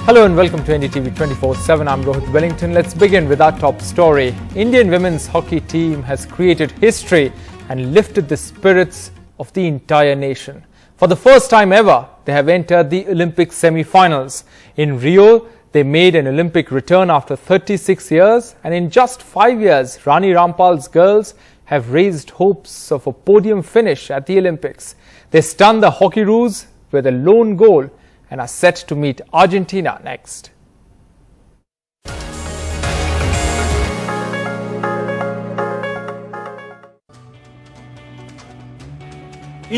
Hello and welcome to NDTV 24/7. I'm Rohit Wellington. Let's begin with our top story. Indian women's hockey team has created history and lifted the spirits of the entire nation. For the first time ever, they have entered the Olympic semi-finals. In Rio, they made an Olympic return after 36 years, and in just 5 years, Rani Rampal's girls have raised hopes of a podium finish at the Olympics. They stunned the Hockeyroos with a lone goal and are set to meet Argentina next.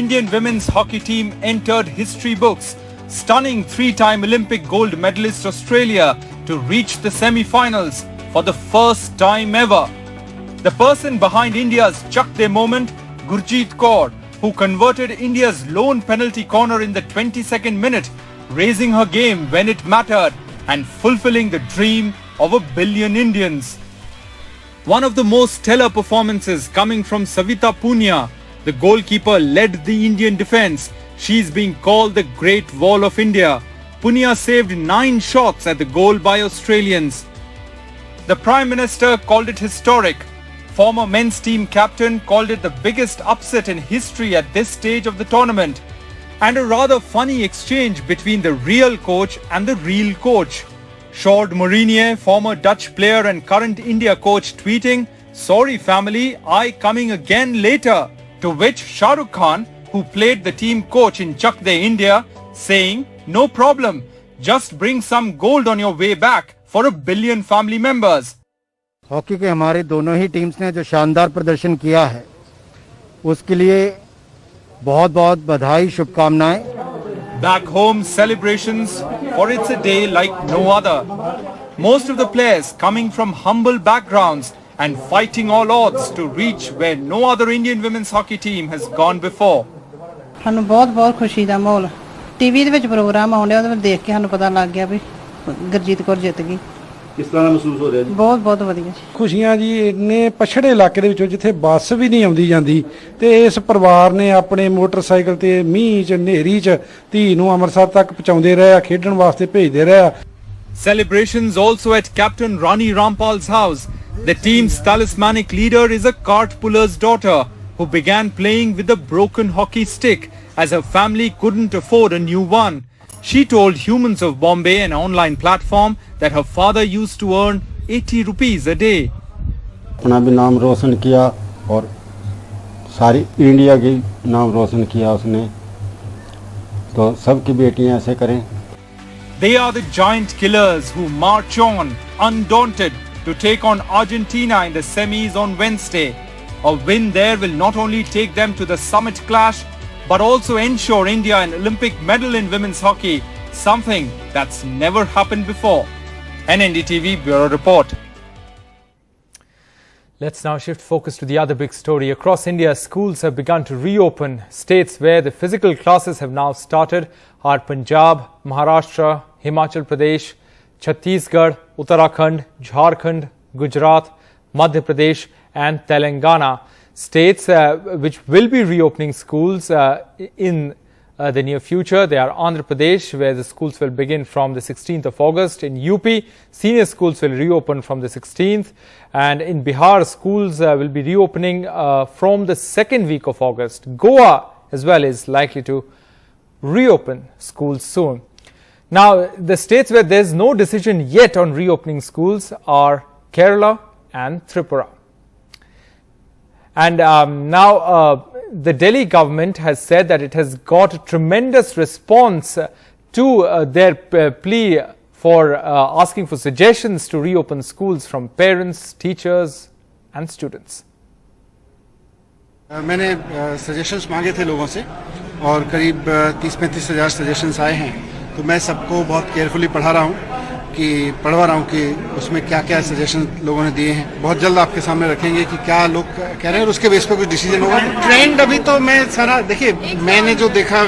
Indian women's hockey team entered history books, stunning three-time Olympic gold medalist Australia to reach the semi-finals for the first time ever. The person behind India's chuck their moment, Gurjeet Kaur, who converted India's lone penalty corner in the 22nd minute, raising her game when it mattered and fulfilling the dream of 1 billion Indians. One of the most stellar performances coming from Savita Punia. The goalkeeper led the Indian defence. She's being called the Great Wall of India. Punia saved 9 shots at the goal by Australians. The Prime Minister called it historic. Former men's team captain called it the biggest upset in history at this stage of the tournament. And a rather funny exchange between the real coach and the real coach. Sjoerd Mourinho, former Dutch player and current India coach, tweeting, "Sorry family, I coming again later." To which Shah Rukh Khan, who played the team coach in Chak De India, saying, "No problem, just bring some gold on your way back for 1 billion family members." Hockey के हमारे दोनों ही teams ने जो शानदार प्रदर्शन किया है उसके लिए बहुत बहुत बधाई, शुभकामनाएं. Back home celebrations, for it's a day like no other. Most of the players coming from humble backgrounds and fighting all odds to reach where no other Indian women's hockey team has gone before. ਸਾਨੂੰ ਬਹੁਤ ਖੁਸ਼ੀ ਦਾ ਮਾਹੌਲ TV ਦੇ ਵਿੱਚ programme ਆਉਂਦੇ ਉਹਦੇ ਵਿੱਚ ਦੇਖ ਕੇ ਸਾਨੂੰ ਪਤਾ ਲੱਗ ਗਿਆ ਵੀ ਗੁਰਜੀਤ ਕੌਰ ਜਿੱਤ ਗਈ. ਕਿਸ ਤਰ੍ਹਾਂ ਮਹਿਸੂਸ ਹੋ ਰਿਹਾ ਜੀ? ਬਹੁਤ ਵਧੀਆ ਜੀ. ਖੁਸ਼ੀਆਂ ਜੀ, ਇੰਨੇ ਪਛੜੇ ਇਲਾਕੇ ਦੇ ਵਿੱਚੋਂ ਜਿੱਥੇ ਬੱਸ ਵੀ ਨਹੀਂ ਆਉਂਦੀ ਜਾਂਦੀ ਤੇ ਇਸ ਪਰਿਵਾਰ ਨੇ ਆਪਣੇ ਮੋਟਰਸਾਈਕਲ ਤੇ ਮੀਂਹ 'ਚ ਹਨੇਰੀ 'ਚ ਧੀ ਨੂੰ ਅੰਮ੍ਰਿਤਸਰ ਤੱਕ ਪਹੁੰਚਾਉਂਦੇ ਰਹੇ, ਖੇਡਣ ਵਾਸਤੇ ਭੇਜਦੇ ਰਹੇ. Celebrations also at Captain Rani Rampal's house. The team's talismanic leader is a cart puller's daughter who began playing with a broken hockey stick as her family couldn't afford a new one. She told Humans of Bombay, an online platform, that her father used to earn 80 rupees a day. अपना भी नाम रोशन किया और सारी India की नाम रोशन किया उसने, तो सबकी बेटियां ऐसे करें. They are the giant killers who march on, undaunted, to take on Argentina in the semis on Wednesday. A win there will not only take them to the summit clash, but also ensure India an Olympic medal in women's hockey, something that's never happened before. An NDTV Bureau Report. Let's now shift focus to the other big story. Across India, schools have begun to reopen. States where the physical classes have now started are Punjab, Maharashtra, Himachal Pradesh, Chhattisgarh, Uttarakhand, Jharkhand, Gujarat, Madhya Pradesh and Telangana. States which will be reopening schools in the near future. They are Andhra Pradesh, where the schools will begin from the 16th of August. In UP, senior schools will reopen from the 16th. And in Bihar, schools will be reopening from the second week of August. Goa as well is likely to reopen schools soon. Now, the states where there's no decision yet on reopening schools are Kerala and Tripura. And now the Delhi government has said that it has got a tremendous response to their plea for asking for suggestions to reopen schools from parents, teachers and students. मैंने suggestions मांगे थे लोगों से और करीब 30-35 हज़ार suggestions आए हैं, तो मैं सबको बहुत केयरफुली पढ़वा रहा हूँ कि उसमें क्या क्या सजेशन लोगों ने दिए हैं. बहुत जल्द आपके सामने रखेंगे कि क्या लोग कह रहे हैं और उसके बेस पे कुछ डिसीजन होगा. ट्रेंड अभी तो मैं सारा देखिए, मैंने जो देखा,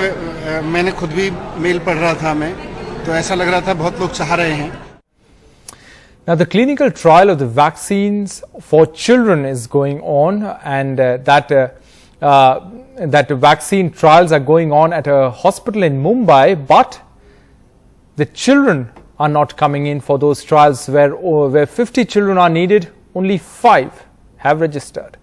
मैंने खुद भी मेल पढ़ रहा था, मैं तो ऐसा लग रहा था बहुत लोग चाह रहे हैं. Now, the clinical trial of the vaccines for children is going on, and that vaccine trials are going on at a hospital in Mumbai, but the children are not coming in for those trials where 50 children are needed. Only 5 have registered.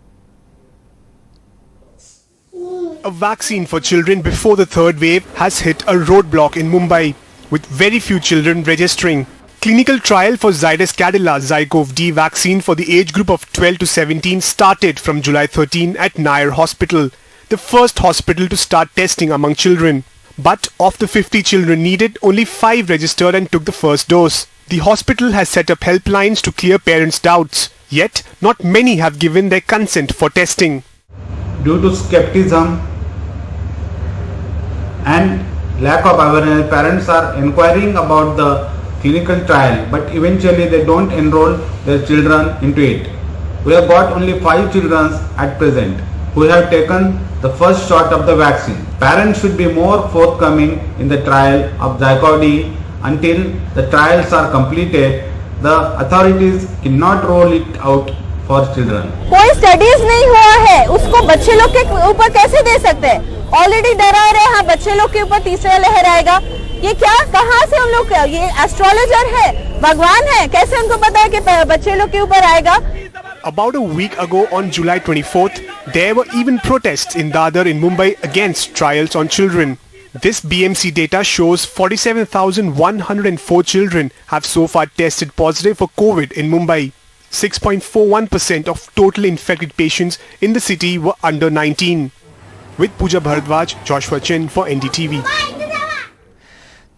A vaccine for children before the third wave has hit a roadblock in Mumbai, with very few children registering. Clinical trial for Zydus Cadila Zycov-D vaccine for the age group of 12 to 17 started from July 13 at Nair Hospital, the first hospital to start testing among children. But of the 50 children needed, only 5 registered and took the first dose. The hospital has set up helplines to clear parents' doubts. Yet, not many have given their consent for testing. Due to skepticism and lack of awareness, parents are inquiring about the clinical trial, but eventually they don't enroll their children into it. We have got only 5 children at present who have taken the first shot of the vaccine. Parents should be more forthcoming in the trial of Zycov-D. Until the trials are completed, the authorities cannot roll it out for children. कोई studies नहीं हुआ है, उसको बच्चे लोग के ऊपर कैसे दे सकते हैं? ऑलरेडी डरा रहे हैं, बच्चे लोग के ऊपर तीसरा लहर आएगा। ये क्या, कहाँ से हम लोग, ये एस्ट्रोलॉजर है, भगवान है, कैसे उनको पता है कि बच्चे लोग के ऊपर आएगा? About a week ago on July 24th, there were even protests in Dadar in Mumbai against trials on children. This BMC data shows 47,104 children have so far tested positive for COVID in Mumbai. 6.41% of total infected patients in the city were under 19. With Pooja Bharadwaj, Joshua Chen for NDTV.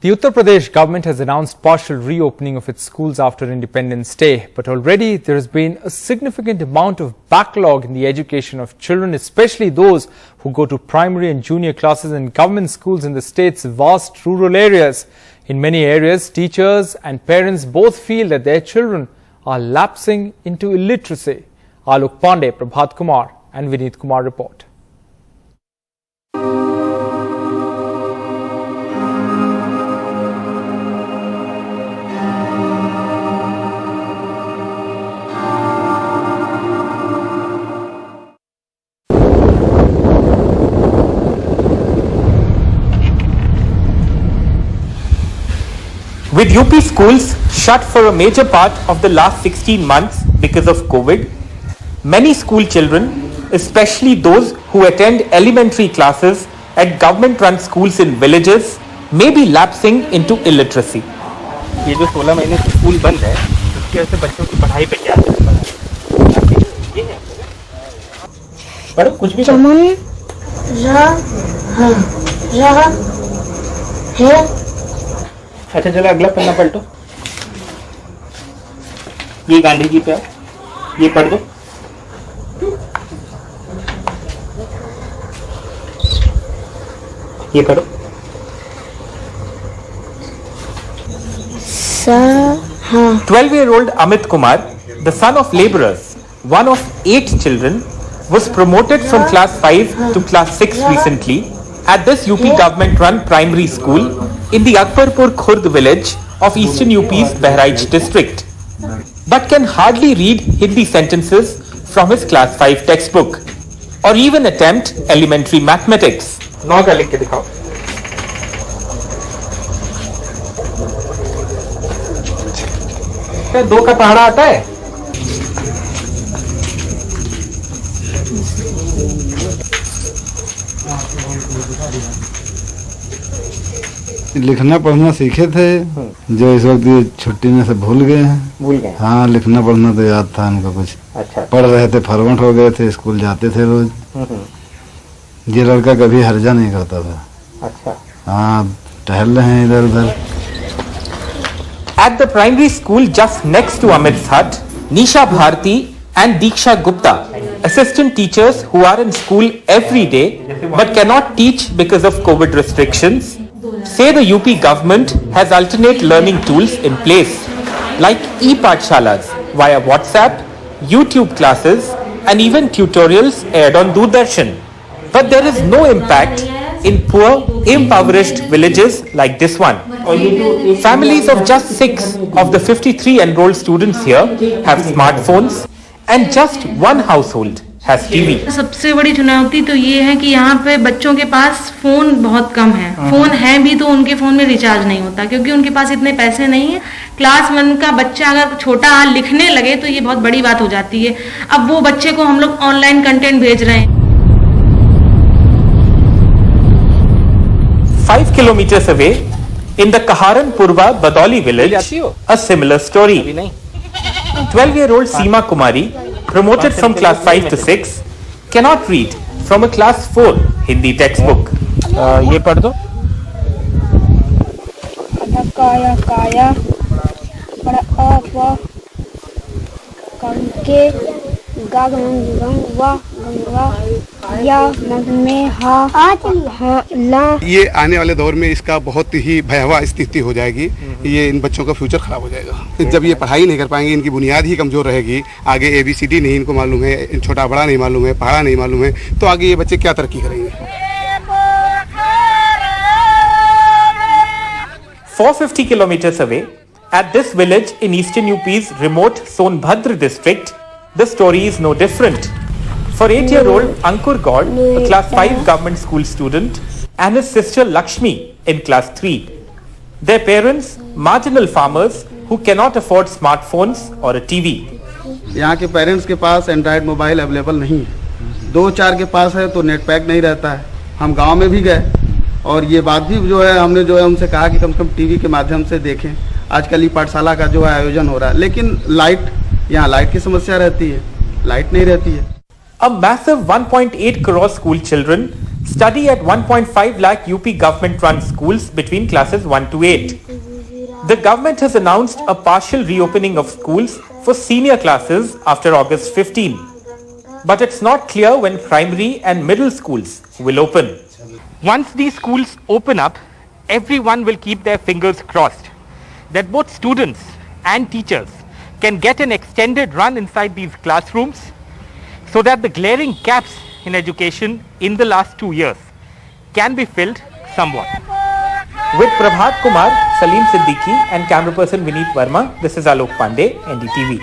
The Uttar Pradesh government has announced partial reopening of its schools after Independence Day. But already there has been a significant amount of backlog in the education of children, especially those who go to primary and junior classes in government schools in the state's vast rural areas. In many areas, teachers and parents both feel that their children are lapsing into illiteracy. Alok Pandey, Prabhat Kumar and Vineet Kumar report. With UP schools shut for a major part of the last 16 months because of COVID, many school children, especially those who attend elementary classes at government-run schools in villages, may be lapsing into illiteracy. ये जो 16 महीने से school बंद है, उसकी वजह से बच्चों की पढ़ाई पे क्या असर पड़ा? ये है। पढ़ो कुछ भी। चमन है। अच्छा चलो अगला पन्ना पलटो। ये गांधी जी पे आओ, ये पढ़ दो। ये पढ़ो। 12-year-old Amit Kumar, the son of labourers, one of 8 children, was promoted from class 5 to class 6 recently at this UP government-run primary school in the Akbarpur Khurd village of eastern UP's Bahraich district, but can hardly read Hindi sentences from his class 5 textbook or even attempt elementary mathematics. 9 का लिख के दिखाओ। क्या 2 का पहाड़ा आता है? लिखना पढ़ना सीखे थे, जो इस वक्त ये छुट्टी में से भूल गए हैं। भूल गए? हाँ, लिखना पढ़ना तो याद था उनको कुछ। अच्छा। पढ़ रहे थे, फॉरवर्ड हो गए थे, स्कूल जाते थे रोज। ये लड़का कभी हर्जा नहीं करता था। अच्छा। हाँ, टहल रहे हैं इधर उधर। At the primary school just next to Amit's hut, Nisha Bharti and Diksha Gupta, assistant teachers who are in school every day but cannot teach because of COVID restrictions, say the UP government has alternate learning tools in place like e-pathshalas via WhatsApp, YouTube classes and even tutorials aired on Doordarshan. But there is no impact in poor, impoverished villages like this one. Families of just 6 of the 53 enrolled students here have smartphones and just one household has TV. सबसे बड़ी चुनौती तो ये है कि यहाँ पे बच्चों के पास फोन बहुत कम है। फोन है भी तो उनके फोन में रिचार्ज नहीं होता क्योंकि उनके पास इतने पैसे नहीं है। क्लास 1 का बच्चा अगर छोटा लिखने लगे तो ये बहुत बड़ी बात हो जाती है। अब वो बच्चे को हम लोग ऑनलाइन कंटेंट भेज रहे हैं। 5 kilometers away, in the Kaharan Purva Badauli village, a similar story. 12-year-old Seema Kumari, promoted from class 5 to 6, cannot read from a class 4 Hindi textbook. ये पढ़ दो। काया काया कंके गंगा या में ये आने वाले दौर में इसका बहुत ही भयावह स्थिति हो जाएगी। ये इन बच्चों का फ्यूचर खराब हो जाएगा। जब ये पढ़ाई नहीं कर पाएंगे, इनकी बुनियाद ही कमजोर रहेगी, आगे ABCD नहीं इनको मालूम है, छोटा बड़ा नहीं मालूम है, पहाड़ा नहीं मालूम है, तो आगे ये बच्चे क्या तरक्की करेंगे। 450 kilometers away, at this village in eastern UP's remote Sonbhadra district, the story is no different. For 8-year-old Ankur Gaur, a class 5 government school student, and his sister Lakshmi in class 3. Their parents, marginal farmers who cannot afford smartphones or a TV. यहाँ के parents के पास Android mobile available नहीं है, 2-4 के पास है तो net pack नहीं रहता है। हम गांव में भी गए और ये बात भी जो है हमने जो है उनसे कहा कि कम से कम टीवी के माध्यम से देखें। आजकल ये पाठशाला का जो है आयोजन हो रहा है, लेकिन यहाँ लाइट की समस्या रहती है, लाइट नहीं रहती है। A massive 1.8 crore school children study at 1.5 lakh UP government-run schools between classes 1 to 8. The government has announced a partial reopening of schools for senior classes after August 15. But it's not clear when primary and middle schools will open. Once these schools open up, everyone will keep their fingers crossed that both students and teachers can get an extended run inside these classrooms so that the glaring gaps in education in the last 2 years can be filled somewhat. With Prabhat Kumar, Salim Siddiqui and camera person Vineet Verma, this is Alok Pandey, NDTV.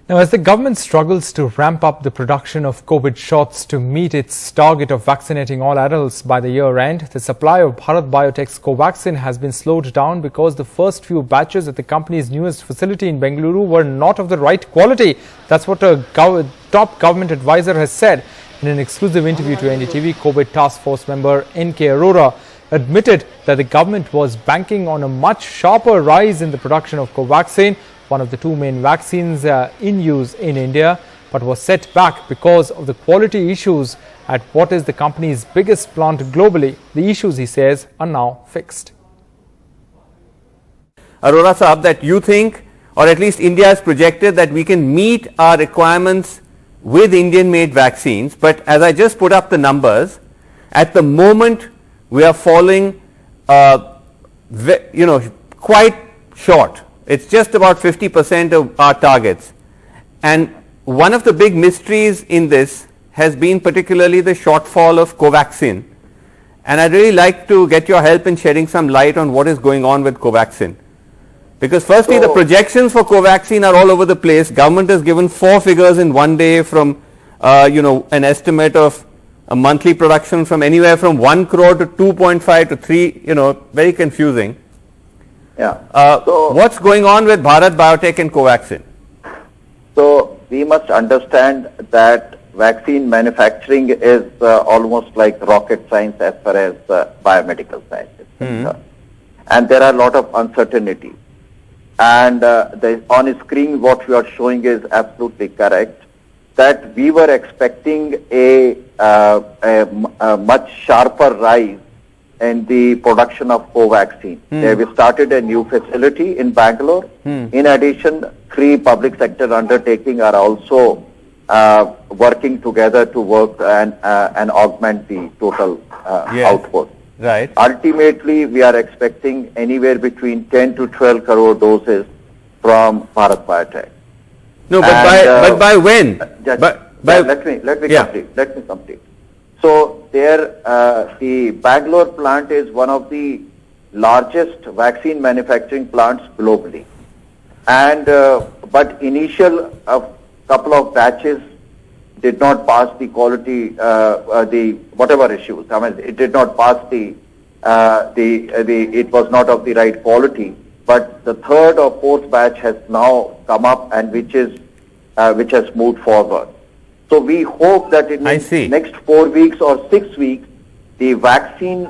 Now, as the government struggles to ramp up the production of COVID shots to meet its target of vaccinating all adults by the year end, the supply of Bharat Biotech's Covaxin has been slowed down because the first few batches at the company's newest facility in Bengaluru were not of the right quality. That's what a top government advisor has said. In an exclusive interview to NDTV, COVID task force member N.K. Arora admitted that the government was banking on a much sharper rise in the production of Covaxin, one of the two main vaccines in use in India, but was set back because of the quality issues at what is the company's biggest plant globally. The issues, he says, are now fixed. Arora Saab, that you think, or at least India has projected, that we can meet our requirements with Indian-made vaccines, but as I just put up the numbers, at the moment we are falling, quite short. It's just about 50% of our targets. And one of the big mysteries in this has been particularly the shortfall of Covaxin. And I'd really like to get your help in shedding some light on what is going on with Covaxin. Because firstly, the projections for Covaxin are all over the place. Government has given 4 figures in one day from, an estimate of a monthly production from anywhere from 1 crore to 2.5 to 3, very confusing. Yeah. What's going on with Bharat Biotech and Covaxin? So we must understand that vaccine manufacturing is almost like rocket science as far as biomedical science is concerned. And there are a lot of uncertainties. And on screen what you are showing is absolutely correct, that we were expecting a much sharper rise in the production of Covaxin. We started a new facility in Bangalore. In addition, 3 public sector undertakings are also working together to work and augment the total output. Right. Ultimately, we are expecting anywhere between 10 to 12 crore doses from Bharat Biotech. No, but by when? Let me complete. So the Bangalore plant is one of the largest vaccine manufacturing plants globally. and but initial couple of batches did not pass the quality, the whatever issues. I mean, it did not pass it was not of the right quality. But the third or fourth batch has now come up, and which has moved forward. So we hope that in the next 4 weeks or 6 weeks, the vaccine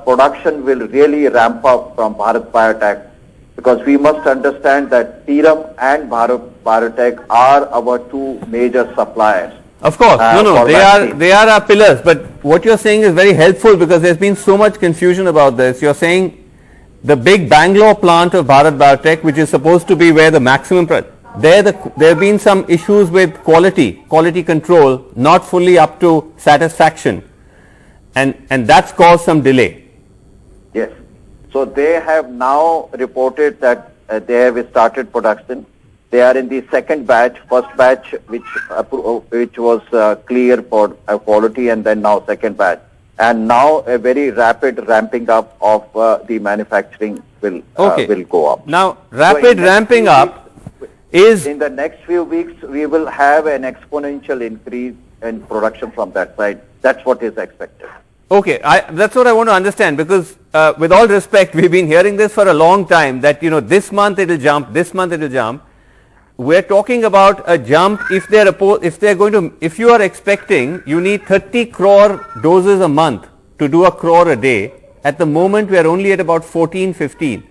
production will really ramp up from Bharat Biotech, because we must understand that Serum and Bharat Biotech are our two major suppliers. Of course, they are our pillars. But what you're saying is very helpful, because there's been so much confusion about this. You're saying the big Bangalore plant of Bharat Biotech, which is supposed to be where the maximum there have been some issues with quality control, not fully up to satisfaction, and that's caused some delay. Yes. So they have now reported that they have started production. They are in the second batch, first batch which was clear for quality, and then now second batch. And now a very rapid ramping up of the manufacturing will go up. Now, rapid ramping up is... In the next few weeks, we will have an exponential increase in production from that side. That's what is expected. Okay, that's what I want to understand, because with all respect, we've been hearing this for a long time, that this month it will jump, this month it will jump. We're talking about a jump if you are expecting you need 30 crore doses a month to do a crore a day. At the moment we are only at about 14, 15.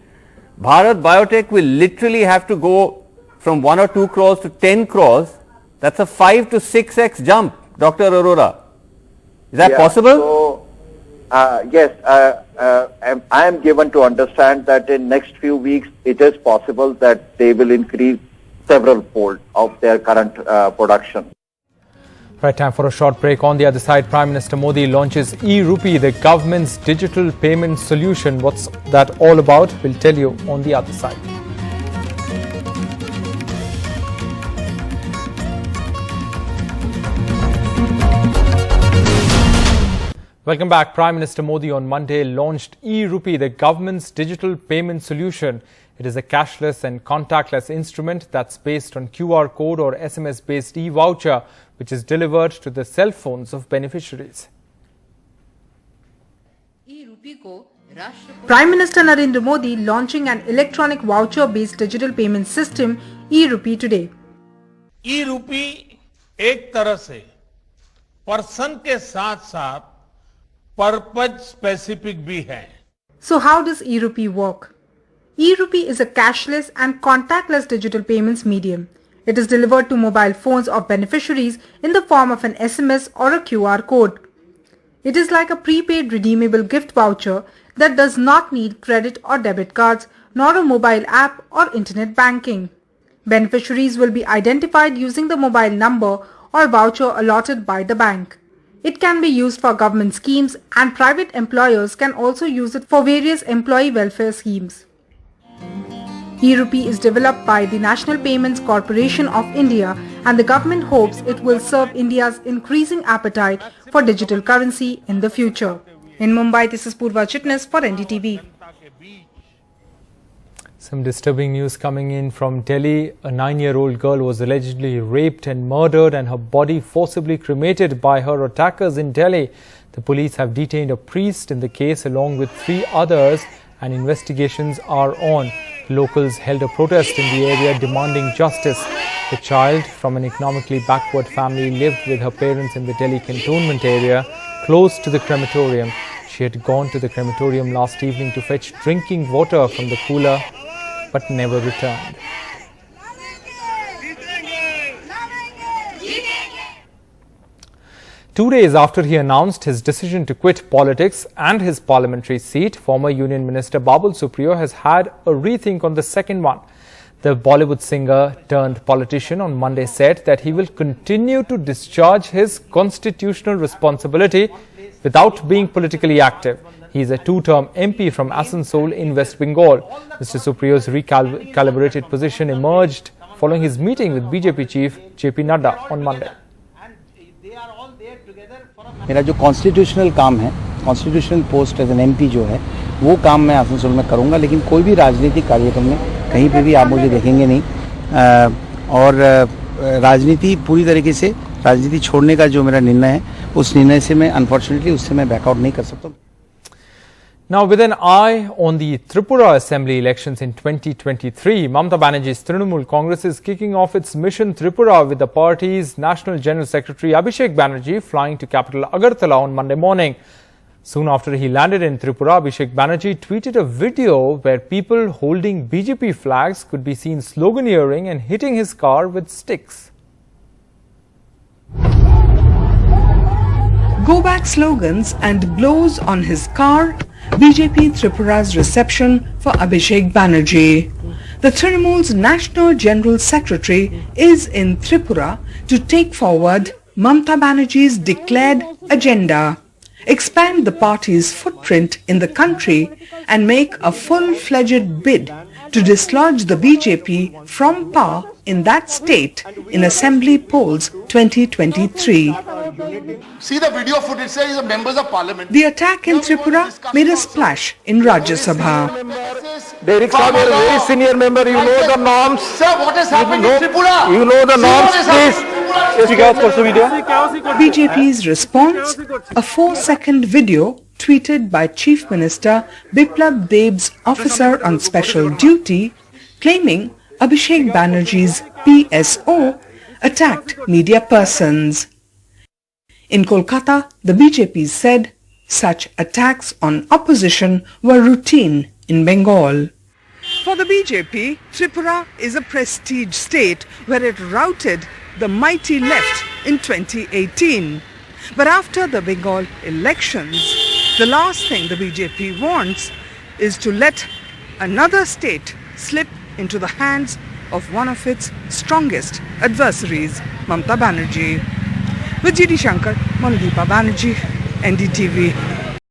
Bharat Biotech will literally have to go from 1 or 2 crores to 10 crores. That's a 5 to 6x jump, Dr. Arora. Is that possible? So, yes, I am given to understand that in next few weeks it is possible that they will increase several fold of their current production. Right, time for a short break. On the other side, Prime Minister Modi launches e-Rupee, the government's digital payment solution. What's that all about? We'll tell you on the other side. Welcome back. Prime Minister Modi on Monday launched e-Rupee, the government's digital payment solution. It is a cashless and contactless instrument that's based on QR code or SMS-based e-voucher, which is delivered to the cell phones of beneficiaries. Prime Minister Narendra Modi launching an electronic voucher-based digital payment system, e-Rupee, today. e-Rupee एक तरह से person के साथ-साथ purpose specific भी है. So how does e-Rupee work? e-Rupee is a cashless and contactless digital payments medium. It is delivered to mobile phones of beneficiaries in the form of an SMS or a QR code. It is like a prepaid redeemable gift voucher that does not need credit or debit cards, nor a mobile app or internet banking. Beneficiaries will be identified using the mobile number or voucher allotted by the bank. It can be used for government schemes, and private employers can also use it for various employee welfare schemes. e-Rupee is developed by the National Payments Corporation of India, and the government hopes it will serve India's increasing appetite for digital currency in the future. In Mumbai, this is Purva Chitnis for NDTV. Some disturbing news coming in from Delhi. A 9-year-old girl was allegedly raped and murdered and her body forcibly cremated by her attackers in Delhi. The police have detained a priest in the case along with 3 others, and investigations are on. Locals held a protest in the area demanding justice. The child from an economically backward family lived with her parents in the Delhi cantonment area close to the crematorium. She had gone to the crematorium last evening to fetch drinking water from the cooler, but never returned. Two days after he announced his decision to quit politics and his parliamentary seat, former Union Minister Babul Supriyo has had a rethink on the second one. The Bollywood singer turned politician on Monday said that he will continue to discharge his constitutional responsibility without being politically active. He is a 2-term MP from Asansol in West Bengal. Mr. Supriyo's recalibrated position emerged following his meeting with BJP chief JP Nadda on Monday. मेरा जो constitutional काम है, constitutional post as an MP जो है, वो काम मैं आसनसोल में करूंगा, लेकिन कोई भी राजनीतिक कार्यक्रम में कहीं पे भी आप मुझे देखेंगे नहीं। और राजनीति पूरी तरीके से राजनीति छोड़ने का जो मेरा निर्णय है, उस निर्णय से मैं अनफॉर्चुनेटली उससे मैं बैकआउट नहीं कर सकता। Now, with an eye on the Tripura Assembly elections in 2023, Mamata Banerjee's Trinamool Congress is kicking off its mission Tripura with the party's National General Secretary Abhishek Banerjee flying to capital Agartala on Monday morning. Soon after he landed in Tripura, Abhishek Banerjee tweeted a video where people holding BJP flags could be seen sloganeering and hitting his car with sticks. Go back slogans and blows on his car, BJP Tripura's reception for Abhishek Banerjee. The Trinamool's National General Secretary is in Tripura to take forward Mamata Banerjee's declared agenda, expand the party's footprint in the country and make a full-fledged bid to dislodge the BJP from power in that state in Assembly polls 2023. See the video footage, says the members of parliament. The attack in Tripura made a splash in Rajya Sabha. Derek Saab is a very senior member, you know the norms. Sir, what has happened in Tripura? You know the norms, please. BJP's response, a 4-second video tweeted by Chief Minister Biplab Deb's officer on special duty, claiming Abhishek Banerjee's PSO attacked media persons. In Kolkata, the BJP said such attacks on opposition were routine in Bengal. For the BJP, Tripura is a prestige state where it routed the mighty left in 2018. But after the Bengal elections, the last thing the BJP wants is to let another state slip into the hands of one of its strongest adversaries, Mamata Banerjee. With GD Shankar, Monadeepa Banerjee, NDTV.